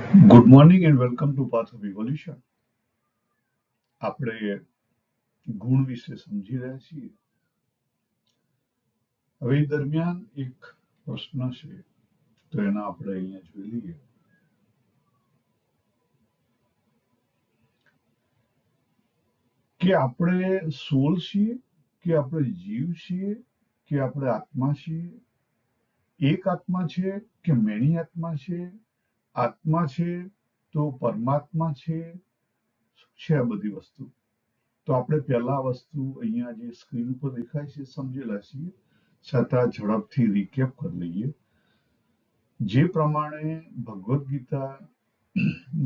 Good morning and welcome to path of evolution. આપણે ગુણ વિશે સમજી રહ્યા છીએ. હવે એ દરમિયાન એક પ્રશ્ન છે, તો એના આપણે અહીંયા જોઈ લઈએ કે આપણે સોલ છીએ, કે આપણે જીવ છીએ, કે આપણે આત્મા છીએ. એક આત્મા છે કે મેની આત્મા છે? આત્મા છે તો પરમાત્મા છે? શું છે આ બધી વસ્તુ? તો આપણે પહેલા વસ્તુ અહીંયા જે સ્ક્રીન ઉપર દેખાય છે સમજેલા છીએ, છતાં ઝડપથી રિકેપ કરી લઈએ. જે પ્રમાણે ભગવદ્ ગીતા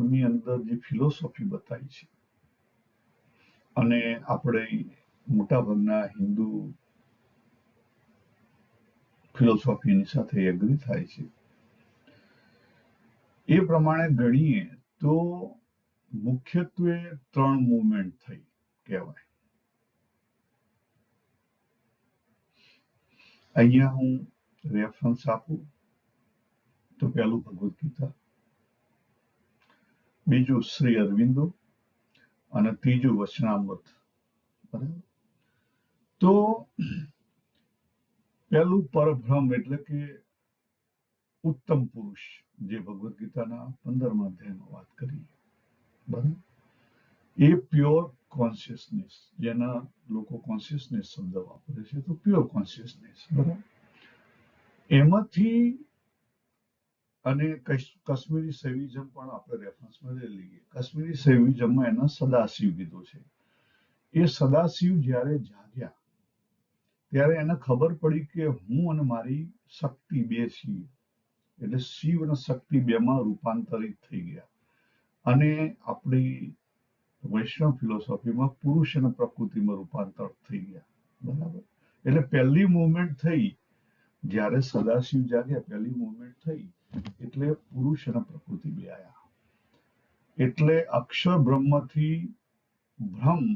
ની અંદર જે ફિલોસોફી બતાવી છે, અને આપણે મોટાભાગના હિન્દુ ફિલોસોફીની સાથે એગ્રી થાય છે, એ પ્રમાણે ગણીએ તો મુખ્યત્વે 3 મૂવમેન્ટ થઈ કહેવાય. અહીંયા હું રેફરન્સ આપું તો પહેલું ભગવદ્ ગીતા, બીજું શ્રી અરવિંદો, અને ત્રીજું વચનામૃત. બરાબર? તો પહેલું પરબ્રહ્મ એટલે કે ઉત્તમ પુરુષ, જે ભગવદ્ ગીતાના 15મા અધ્યાયમાં વાત કરી. બરાબર? એ પ્યોર કોન્શિયસનેસ, જેના લોકો કોન્શિયસનેસ શબ્દ વાપરે છે, તો પ્યોર કોન્શિયસનેસ. બરાબર? એમાંથી, અને કાશ્મીરી શૈવિઝમ પણ આપણે રેફરન્સમાં લઈ લઈએ. કાશ્મીરી શૈવિઝમમાં એના સદાશિવ કીધું છે. એ સદાશિવ જ્યારે જાગ્યા ત્યારે એને ખબર પડી કે હું અને મારી શક્તિ બે છીએ, એટલે શિવ અને શક્તિ બેમાં રૂપાંતરિત થઈ ગયા. અને આપણી વૈષ્ણવ ફિલોસોફીમાં પુરુષ અને પ્રકૃતિમાં રૂપાંતર થઈ ગયા. બરાબર? એટલે પહેલી મૂવમેન્ટ થઈ જ્યારે સદાશિવ જાગ્યા, પહેલી મૂવમેન્ટ થઈ એટલે પુરુષ અને પ્રકૃતિ બે આયા. એટલે અક્ષર બ્રહ્મથી બ્રહ્મ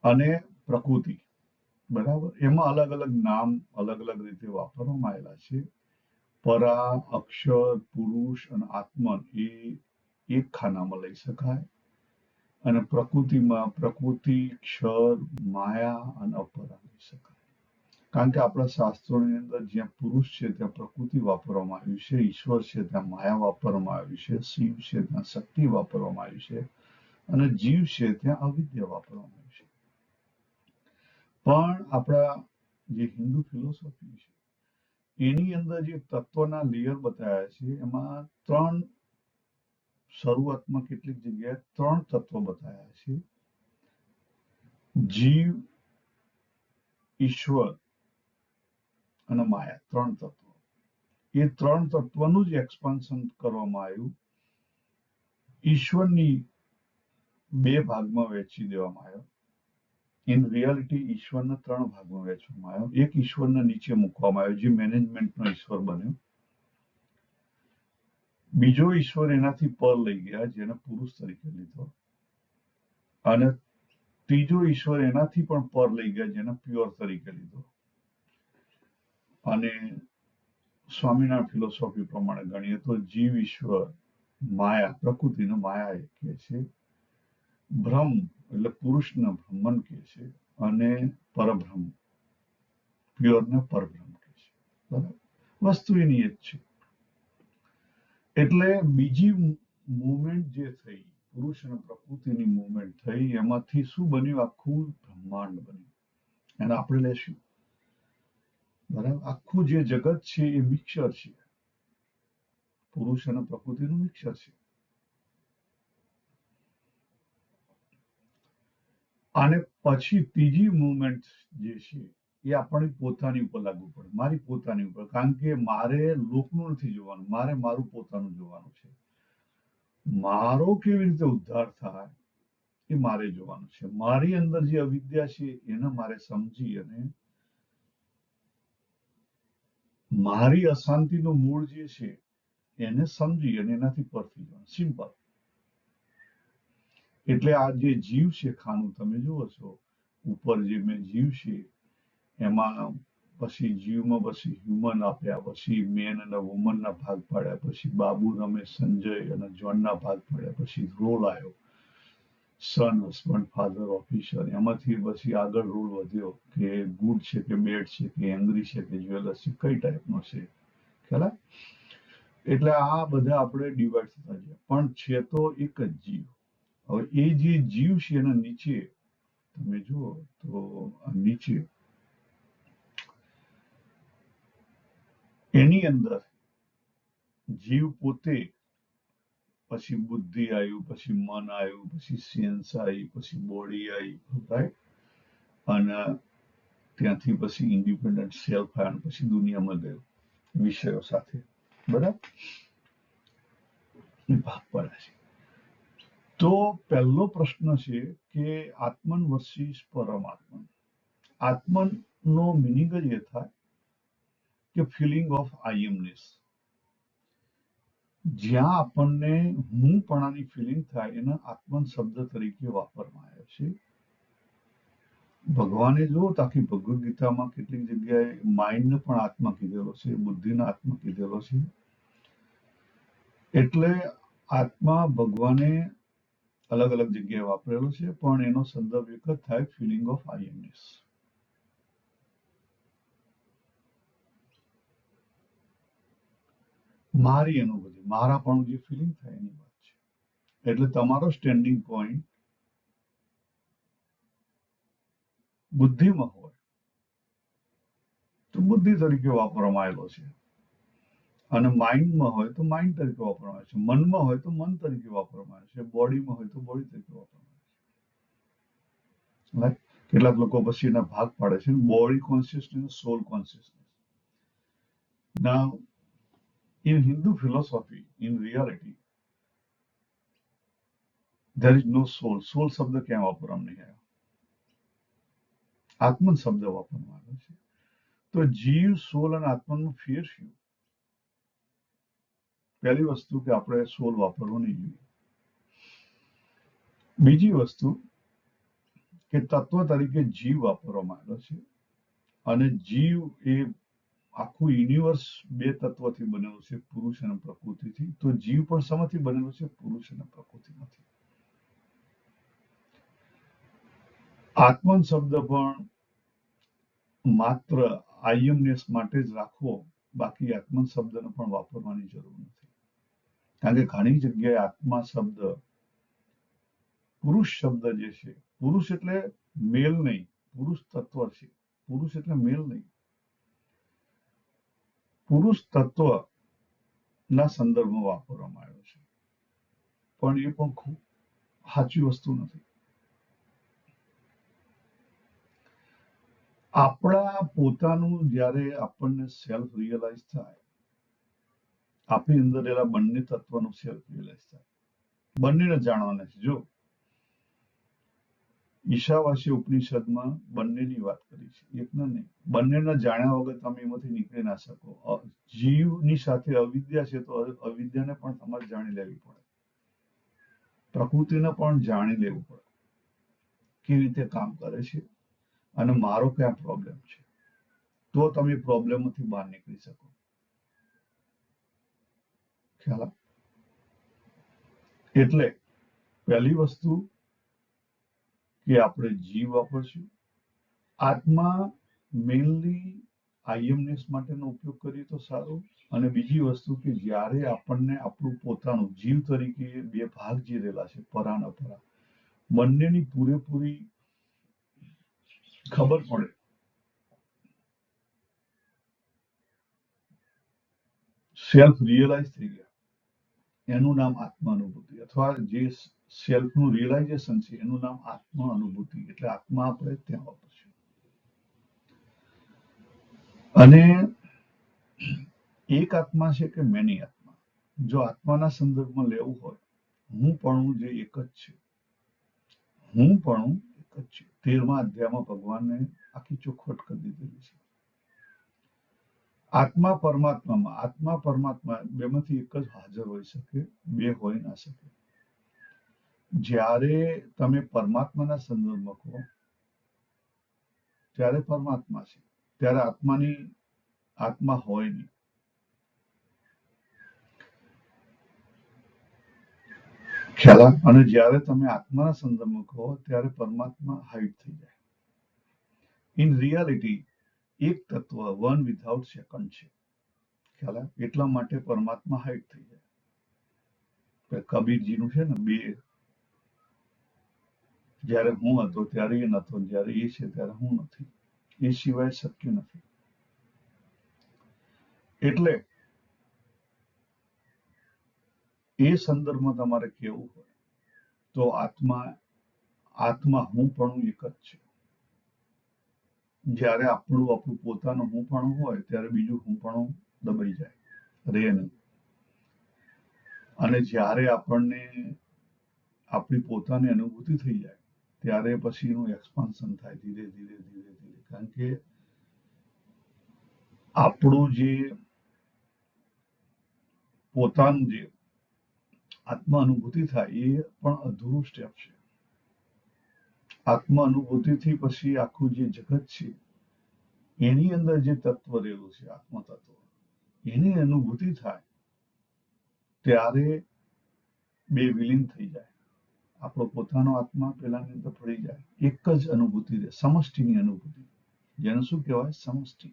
અને પ્રકૃતિ. બરાબર? એમાં અલગ અલગ નામ અલગ અલગ રીતે વાપરવામાં આવેલા છે. પરા, અક્ષર, પુરુષ અને આત્મન એ એક ખાનામાં લઈ શકાય. અને પ્રકૃતિમાં પ્રકૃતિ, ક્ષર, માયા અને અપરા લઈ શકાય. કારણ કે આપણા શાસ્ત્રોની અંદર જ્યાં પુરુષ છે ત્યાં પ્રકૃતિ વાપરવામાં આવ્યું છે, ઈશ્વર છે ત્યાં માયા વાપરવામાં આવ્યું છે, શિવ છે ત્યાં શક્તિ વાપરવામાં આવી છે, અને જીવ છે ત્યાં અવિદ્યા વાપરવામાં આવી છે. પણ આપણા જે હિન્દુ ફિલોસોફી છે એની અંદર જે તત્વના લેયર બતાવ્યા છે, એમાં શરૂઆતમાં કેટલીક જગ્યાએ 3 તત્વો બતાવ્યા છે: જીવ, ઈશ્વર અને માયા. 3 તત્વો. એ 3 તત્વનું જ એક્સપાન્શન કરવામાં આવ્યું. ઈશ્વરની 2 ભાગમાં વહેંચી દેવામાં આવ્યો. ઇન રિયાલિટી ઈશ્વરને 3 ભાગમાં વહેંચવામાં આવ્યો. એક ઈશ્વરને નીચે મૂકવામાં આવ્યો, જે મેનેજમેન્ટનો ઈશ્વર બન્યો. બીજો ઈશ્વર એનાથી પર લઈ ગયા, જેને પુરુષ તરીકે લીધો. અને ત્રીજો ઈશ્વર એનાથી પણ પર લઈ ગયા, જેને પ્યોર તરીકે લીધો. અને સ્વામિનારાયણ ફિલોસોફી પ્રમાણે ગણીએ તો જીવ, ઈશ્વર, માયા, પ્રકૃતિને માયા કહે છે. બ્રહ્મ એટલે પુરુષને બ્રહ્મન કહે છે, અને પરબ્રહ્મ પ્યોરને પરબ્રહ્મ કહે છે. બરાબર? વસ્તુ એની જ છે. એટલે બીજી મૂવમેન્ટ જે થઈ, પુરુષ અને પ્રકૃતિની મૂવમેન્ટ થઈ, એમાંથી શું બન્યું? આખું બ્રહ્માંડ બન્યું. એને આપણે લેશું. બરાબર? આખું જે જગત છે એ મિક્સર છે, પુરુષ અને પ્રકૃતિનું મિક્સર છે. અને પછી ત્રીજી મૂવમેન્ટ જે છે એ આપણી પોતાની ઉપર લાગુ પડે, મારી પોતાની ઉપર. કારણ કે મારે લોકનું નથી જોવાનું, મારે મારું પોતાનું જોવાનું છે. મારો કેવી રીતે ઉદ્ધાર થાય એ મારે જોવાનું છે. મારી અંદર જે અવિદ્યા છે એને મારે સમજી અને મારી અશાંતિનું મૂળ જે છે એને સમજી અને એનાથી પરથી જવાનું. સિમ્પલ. એટલે આ જે જીવ છે ખાનું તમે જુઓ છો ઉપર, જે મેં જીવ છે એમાં પછી જીવમાં પછી હ્યુમન આપ્યા, પછી મેન અને વુમનના ભાગ પાડ્યા, પછી બાબુ, રમેશ, સંજય અને જોનના ભાગ પાડ્યા, પછી રોલ આવ્યો સન, હસબન્ડ, ફાધર, ઓફિસર. એમાંથી પછી આગળ રોલ વધ્યો કે ગુડ છે કે બેડ છે કે એંગ્રી છે કે જ્વેલર્સ છે, કઈ ટાઈપનો છે, ખ્યાલ આવે? એટલે આ બધા આપણે ડિવાઈડ થતા ગયા, પણ છે તો એક જ જીવ. હવે એ જે જીવ છે એના નીચે તમે જુઓ તો નીચે એની અંદર જીવ પોતે, પછી બુદ્ધિ આવ્યું, પછી મન આવ્યું, પછી સેન્સ આવી, પછી બોડી આવી, રાઈટ? અને ત્યાંથી પછી ઇન્ડિપેન્ડન્ટ સેલ્ફ આવ્યો, પછી દુનિયામાં ગયો વિષયો સાથે, બરાબર? ભાગ પડે છે. તો પહેલો પ્રશ્ન છે કે આત્મન વર્સિસ પરમાત્મન. આત્મનનો મિનિંગ જ એ થાય કે ફિલિંગ ઓફ આઈએમનેસ. જ્યાં આપણને હુંપણાની ફિલિંગ થાય એને આત્મન શબ્દ તરીકે વાપરવામાં આવે છે. ભગવાને જો આખી ભગવદ ગીતામાં કેટલીક જગ્યાએ માઇન્ડને પણ આત્મા કીધેલો છે, બુદ્ધિને આત્મા કીધેલો છે. એટલે આત્મા ભગવાને અલગ અલગ જગ્યાએ વાપરેલો છે, પણ એનો સંદર્ભ એક જ થાય, ફિલિંગ ઓફ આઈએમનેસ. મારી અનુભૂતિ, મારા પણ જે ફિલિંગ થાય એની વાત છે. એટલે તમારો સ્ટેન્ડિંગ પોઈન્ટ બુદ્ધિમાં હોય તો બુદ્ધિ તરીકે વાપરવામાં આવેલો છે, અને માઇન્ડમાં હોય તો માઇન્ડ તરીકે વાપરવામાં આવે છે, મનમાં હોય તો મન તરીકે વાપરવામાં આવે છે, બોડીમાં હોય તો બોડી તરીકે વાપરવામાં આવે છે. કેટલાક લોકો પછી એના ભાગ પાડે છે, body consciousness, soul consciousness. Now in Hindu philosophy, in reality, there is no soul. Soul શબ્દ ક્યાં વાપરવામાં નહીં આવ્યો, આત્મન શબ્દ વાપરવામાં આવ્યો છે. તો જીવ, સોલ અને આત્મનનો ફેર શું? પહેલી વસ્તુ કે આપણે સોલ વાપરવો નહીં જોઈએ. બીજી વસ્તુ કે તત્વ તરીકે જીવ વાપરવામાં આવેલો છે, અને જીવ એ આખું યુનિવર્સ બે તત્વથી બનેલું છે, પુરુષ અને પ્રકૃતિથી. તો જીવ પણ શેમાંથી બનેલો છે? પુરુષ અને પ્રકૃતિમાંથી. આત્મન શબ્દ પણ માત્ર આઈએમનેસ માટે જ રાખવો, બાકી આત્મન શબ્દને પણ વાપરવાની જરૂર નથી. કારણ કે ઘણી જગ્યાએ આત્મા શબ્દ, પુરુષ શબ્દ જે છે, પુરુષ એટલે મેલ નહીં, પુરુષ તત્વ છે. પુરુષ એટલે મેલ નહીં, પુરુષ તત્વના સંદર્ભમાં વાપરવામાં આવ્યો છે, પણ એ પણ ખૂબ સાચી વસ્તુ નથી. આપણા પોતાનું જ્યારે આપણને સેલ્ફ રિયલાઇઝ થાય, આપણી અંદર એના બંને તત્વનું સેલ્ફ રિયલાઇઝ થાય, બંનેને જાણવાના છે. જો ઈશાવાસી ઉપનિષદમાં બંનેની વાત કરી છે, એકને નહીં. બંનેને જાણ્યા વગર તમે એમાંથી નીકળી ના શકો. જીવની સાથે અવિદ્યા છે, તો અવિદ્યાને પણ તમારે જાણી લેવી પડે, પ્રકૃતિને પણ જાણી લેવું પડે, કેવી રીતે કામ કરે છે અને મારો ક્યાં પ્રોબ્લેમ છે, તો તમે પ્રોબ્લેમમાંથી બહાર નીકળી શકો. ખ્યાલ આવે? એટલે પહેલી વસ્તુ કે આપણે જીવ વાપરશું. આત્મા મેઇનલી આઈએમનેસ માટેનો ઉપયોગ કરીએ તો સારું. અને બીજી વસ્તુ કે જ્યારે આપણને આપણું પોતાનું જીવ તરીકે બે ભાગ જે રહેલા છે, પરા અને અપરા, બંનેની પૂરેપૂરી ખબર પડે, સેલ્ફ રિયલાઇઝ થઈ ગયા, એનું નામ આત્માનુભૂતિ, અથવા જે સેલ્ફનું રિયલાઇઝેશન છે એનું નામ આત્મા અનુભૂતિ. એટલે આત્મા આપણે ત્યાં વાપરશું. અને એક આત્મા છે કે મેની આત્મા? જો આત્માના સંદર્ભમાં લેવું હોય, હું પણ જે એક જ છે, હું પણ એક જ છે. 13મા અધ્યાયમાં ભગવાને આખી ચોખવટ કરી દીધેલી છે. આત્મા પરમાત્મામાં, આત્મા પરમાત્મા બેમાંથી એક જ હાજર હોઈ શકે, બે હોઈ ના શકે. જ્યારે તમે પરમાત્માના સંદર્ભમાં કહો ત્યારે પરમાત્મા છે, ત્યારે આત્મા હોય નહીં. ખ્યાલ આવે? અને જ્યારે તમે આત્માના સંદર્ભમાં કહો ત્યારે પરમાત્મા હાઇડ થઈ જાય. ઇન રિયાલિટી એક તત્વ વન વિધાઉટ સેકન્ડ છે. ખ્યાલ આવે? એટલા માટે પરમાત્મા હાઇડ થઈ જાય. કબીરજીનું છે ને, બે, જ્યારે હું હતો ત્યારે એ નતો, જ્યારે એ છે ત્યારે હું નથી. એ સિવાય શક્ય નથી. એટલે એ સંદર્ભમાં તમારે કેવું હોય તો આત્મા હું પણ એક જ છે. જ્યારે આપણું પોતાનું હું પણ હોય ત્યારે બીજું હું પણ દબાઈ જાય, રહે નહીં. અને જ્યારે આપણને આપણી પોતાની અનુભૂતિ થઈ જાય ત્યારે પછી એનું એક્સપાન્શન થાય ધીરે ધીરે ધીરે ધીરે. કારણ કે આપણું જે પોતાનું જે આત્મ અનુભૂતિ થાય એ પણ અધૂરું સ્ટેપ છે. આત્મ અનુભૂતિથી પછી આખું જે જગત છે એની અંદર જે તત્વ રહેલું છે, આત્મ તત્વ, એની અનુભૂતિ થાય ત્યારે બે વિલીન થઈ જાય. આપણો પોતાનો આત્મા પેલાની અંદર પડી જાય, એક જ અનુભૂતિ રહે, સમષ્ટિની અનુભૂતિ. જેને શું કહેવાય? સમષ્ટિ.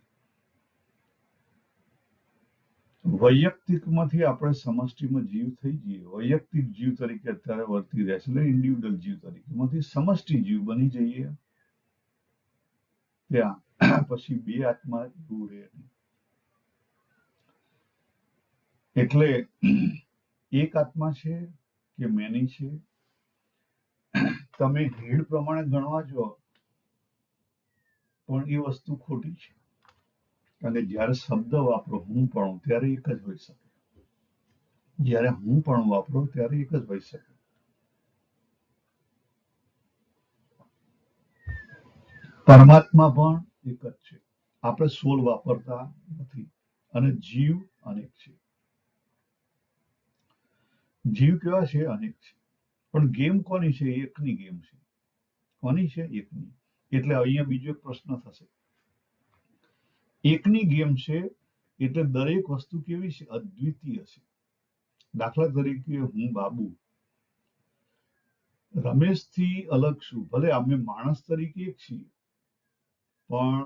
વૈયક્તિકમાંથી આપણે સમષ્ટિમાં જીવ થઈ જઈએ, વૈયક્તિક જીવ તરીકે અત્યારે વર્તી રહ્યા છે, એટલે ઇન્ડિવિડ્યુઅલ જીવ તરીકે માંથી સમષ્ટિ જીવ બની જઈએ ત્યાં પછી બે આત્મા એવું રહે નહીં. એટલે એક આત્મા છે કે મેની છે, તમે હેડ પ્રમાણે ગણવા જો પણ એ વસ્તુ ખોટી છે. અને જ્યારે શબ્દ વાપરો હું પણ, ત્યારે એક જ હોઈ શકે. જ્યારે હું પણ વાપરો ત્યારે એક જ હોઈ શકે. પરમાત્મા પણ એક જ છે. આપણે સોલ વાપરતા નથી. અને જીવ અનેક છે. જીવ કેવા છે? અનેક છે. પણ ગેમ કોની છે? એકની ગેમ છે. કોની છે? એકની. એટલે અહીંયા બીજો એક પ્રશ્ન થશે. એકની ગેમ છે એટલે દરેક વસ્તુ કેવી છે? અદ્વિતીય છે. દાખલા તરીકે હું બાબુ રમેશથી અલગ છું. ભલે અમે માણસ તરીકે એક છીએ, પણ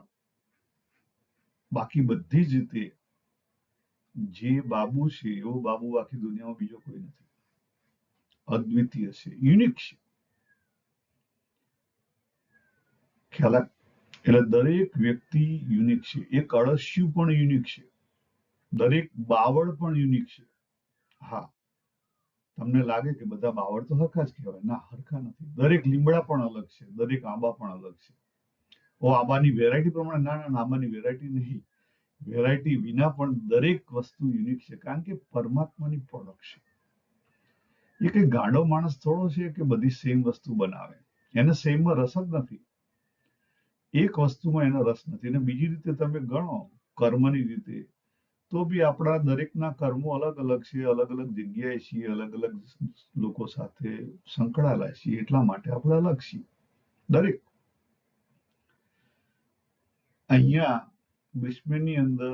બાકી બધી જ રીતે જે બાબુ છે એવો બાબુ આખી દુનિયામાં બીજો કોઈ નથી. અદ્વિતીય છે, યુનિક છે. ખ્યાલ આવે? એટલે દરેક વ્યક્તિ યુનિક છે. એક અળસિયું પણ યુનિક છે. દરેક બાવળ પણ યુનિક છે. હા, તમને લાગે કે બધા બાવળ તો હરખા જ કહેવાય. ના, હરખા નથી. દરેક લીમડા પણ અલગ છે, દરેક આંબા પણ અલગ છે. આંબાની વેરાયટી પ્રમાણે? ના, આંબાની વેરાયટી નહીં. વેરાયટી વિના પણ દરેક વસ્તુ યુનિક છે, કારણ કે પરમાત્માની પ્રોડક્ટ છે. એ કઈ ગાંડો માણસ થોડો છે કે બધી સેમ વસ્તુ બનાવે. એને સેમમાં રસ જ નથી. એક વસ્તુમાં એનો રસ નથી. અને બીજી રીતે તમે ગણો કર્મની રીતે, તો બી આપણા દરેકના કર્મો અલગ અલગ છે, અલગ અલગ જગ્યાએ છીએ, અલગ અલગ લોકો સાથે સંકળાયેલા છીએ, એટલા માટે આપણે અલગ છીએ દરેક. અહીંયા વિશ્વની અંદર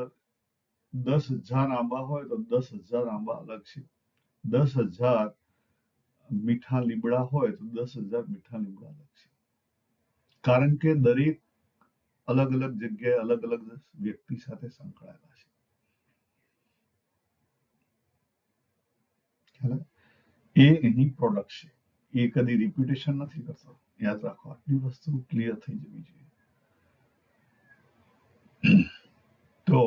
10,000 આંબા હોય તો 10,000 આંબા અલગ છે. 10,000 મીઠા લીમડા હોય તો 10,000 મીઠા લીમડા અલગ છે. કારણ કે દરેક અલગ અલગ જગ્યાએ અલગ અલગ વ્યક્તિ સાથે સંકળાયેલા છે. એ એની પ્રોડક્ટ છે. એ કદી રિપીટેશન નથી કરતો. યાદ રાખો, આટલી વસ્તુ ક્લિયર થઈ જવી જોઈએ. તો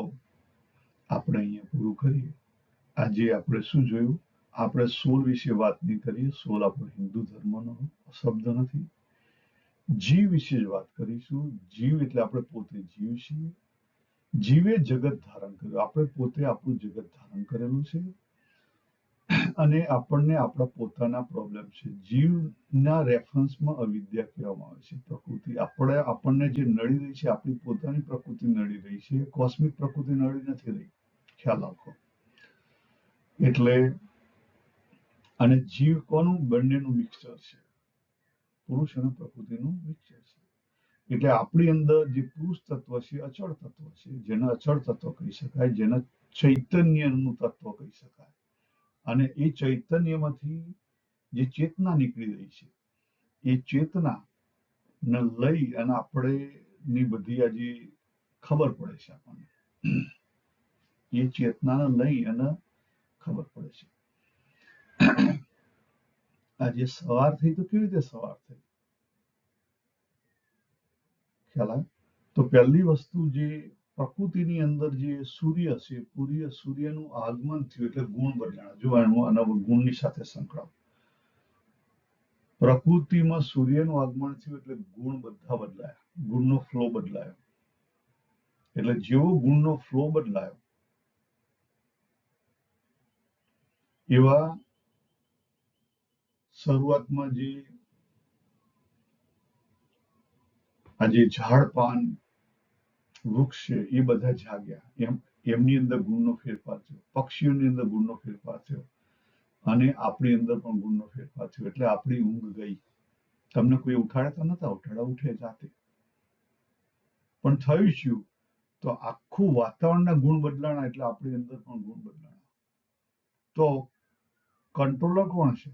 આપણે અહીંયા પૂરું કરીએ. આજે આપણે શું જોયું? આપણે સોલ વિશે વાત નહીં કરીએ. સોલ આપણો હિન્દુ ધર્મનો શબ્દ નથી. જીવ વિશે જ વાત કરીશું. જીવ એટલે આપણે પોતે જીવ છીએ. જીવે જગત ધારણ કર્યું. આપણે પોતે આપણું જગત ધારણ કરેલું છે. અને આપણને આપણા પોતાના પ્રોબ્લેમ છે. જીવના રેફરન્સમાં અવિદ્યા કહેવામાં આવે છે. પ્રકૃતિ આપણને જે નડી રહી છે, આપણી પોતાની પ્રકૃતિ નડી રહી છે. કોસ્મિક પ્રકૃતિ નડી નથી રહી. ખ્યાલ રાખો. એટલે અને જીવ કોનું? બંનેનું મિક્સચર છે. પુરુષ અને પ્રકૃતિનું મિક્સચર છે. એટલે આપણી અંદર જે પુરુષ તત્વ છે અચળ તત્વ છે, જેને અચળ તત્વ કહી શકાય, જેને ચૈતન્યનું તત્વ કહી શકાય. અને એ ચૈતન્યમાંથી જે ચેતના નીકળી રહી છે, એ ચેતના ને લઈ અને આપણે ની બધી આજે ખબર પડે છે આપણને. એ ચેતનાને લઈ અને ખબર પડે છે. આજે સવાર થઈ તો કેવી રીતે સવાર થઈ ખ્યાલ આવે? તો પહેલી વસ્તુ જે પ્રકૃતિની અંદર જે સૂર્ય છે, સૂર્યનું આગમન થયું એટલે ગુણ બદલાણા. જો આના ગુણની સાથે સંકળાવ. પ્રકૃતિમાં સૂર્યનું આગમન થયું એટલે ગુણ બધા બદલાયા, ગુણનો ફ્લો બદલાયો. એટલે જેવો ગુણનો ફ્લો બદલાયો એવા શરૂઆતમાં જે આજે ઝાડ પાન વૃક્ષ છે એ બધા જાગ્યા, એમની અંદર ગુણનો ફેરફાર થયો, પક્ષીઓની અંદર ગુણનો ફેરફાર થયો, અને આપણી અંદર પણ ગુણનો ફેરફાર થયો. એટલે આપણી ઊંઘ ગઈ. તમને કોઈ ઉઠાડતા નતા, ઉઠાડા ઉઠે જાતે. પણ થયું શું? તો આખું વાતાવરણના ગુણ બદલાણા એટલે આપણી અંદર પણ ગુણ બદલાણા. તો કંટ્રોલર કોણ છે?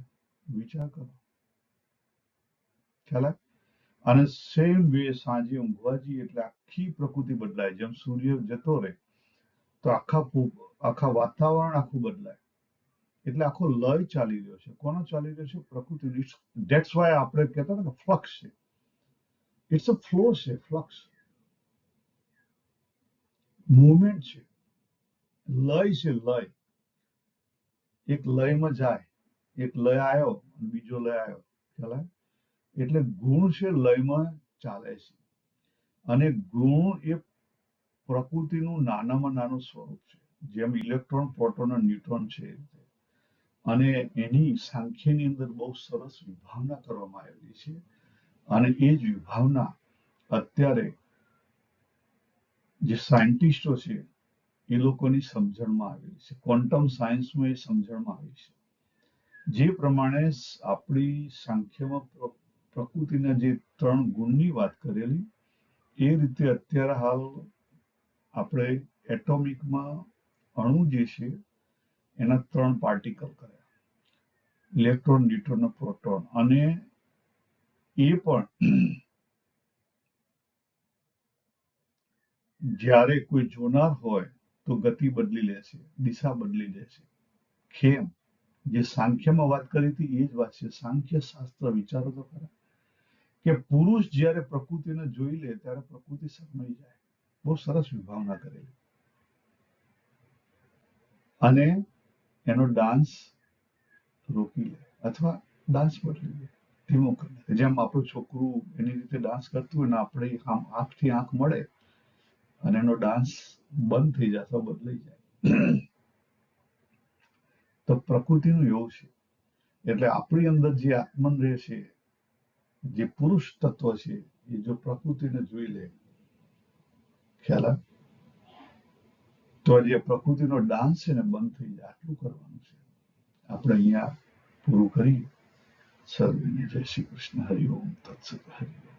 વિચાર કરો. ખ્યાલ આવે? અને સેમ વે સાંજે ઊંઘવા જઈએ એટલે આખી પ્રકૃતિ બદલાય. જેમ સૂર્ય જતો રહે તો આખા વાતાવરણ આખું બદલાય. એટલે આખો લય ચાલી રહ્યો છે. કોનો ચાલી રહ્યો છે? પ્રકૃતિ. ધેટ્સ વાય આપણે કહેતા હતા ને ફ્લક્સ છે. ઇટ્સ અ ફ્લો છે, ફ્લક્સ, મુવમેન્ટ છે, લય છે, લય. એક લયમાં જાય, એક લય આવ્યો, બીજો લય આવ્યો. ખ્યાલ આવે? એટલે ગુણ છે લયમાં ચાલે છે. અને ગુણ એ પ્રકૃતિનું નાનામાં નાનું સ્વરૂપ છે. જેમ ઇલેક્ટ્રોન, પ્રોટોન અને ન્યુટ્રોન છે. અને એની સાંખ્યની અંદર બહુ સરસ વિભાવના કરવામાં આવેલી છે. અને એ જ વિભાવના અત્યારે જે સાયન્ટિસ્ટો છે એ લોકોની સમજણમાં આવેલી છે. ક્વોન્ટમ સાયન્સમાં એ સમજણમાં આવી છે. જે પ્રમાણે આપણી સાંખ્યમાં પ્રકૃતિના જે 3 ગુણની વાત કરેલી, એ રીતે અત્યારે હાલ આપણે એટોમિકમાં અણુ જે છે એના 3 પાર્ટિકલ કર્યા, ઇલેક્ટ્રોન, ન્યુટ્રોન અને પ્રોટોન. અને એ પણ જ્યારે કોઈ જોનાર હોય તો ગતિ બદલી લે છે, દિશા બદલી લે છે. કેમ? જે સાંખ્યમાં વાત કરી હતી એ જ વાત છે. સાંખ્ય શાસ્ત્ર વિચારો તો ખરા કે પુરુષ જ્યારે પ્રકૃતિને જોઈ લે ત્યારે પ્રકૃતિ શરમાઈ જાય. બહુ સરસ વિભાવના કરેલી. અને એનો ડાન્સ રોકી લે અથવા ડાન્સ બદલી લે, ધીમો કરી લે. જેમ આપણું છોકરું એની રીતે ડાન્સ કરતું હોય ને આપણે આમ આંખથી આંખ મળે અને એનો ડાન્સ બંધ થઈ જાય અથવા બદલાઈ જાય. તો પ્રકૃતિનું એવું છે. એટલે આપણી અંદર જે આત્મન રહે છે, જે પુરુષ તત્વ છે, એ જો પ્રકૃતિને જોઈ લે, ખ્યાલ આવે? તો જે પ્રકૃતિનો ડાન્સ છે ને બંધ થઈ જાય. આટલું કરવાનું છે. આપણે અહીંયા પૂરું કરીએ. સર્વેને જય શ્રી કૃષ્ણ. હરિ ઓમ તત્સત. હરિ ઓમ.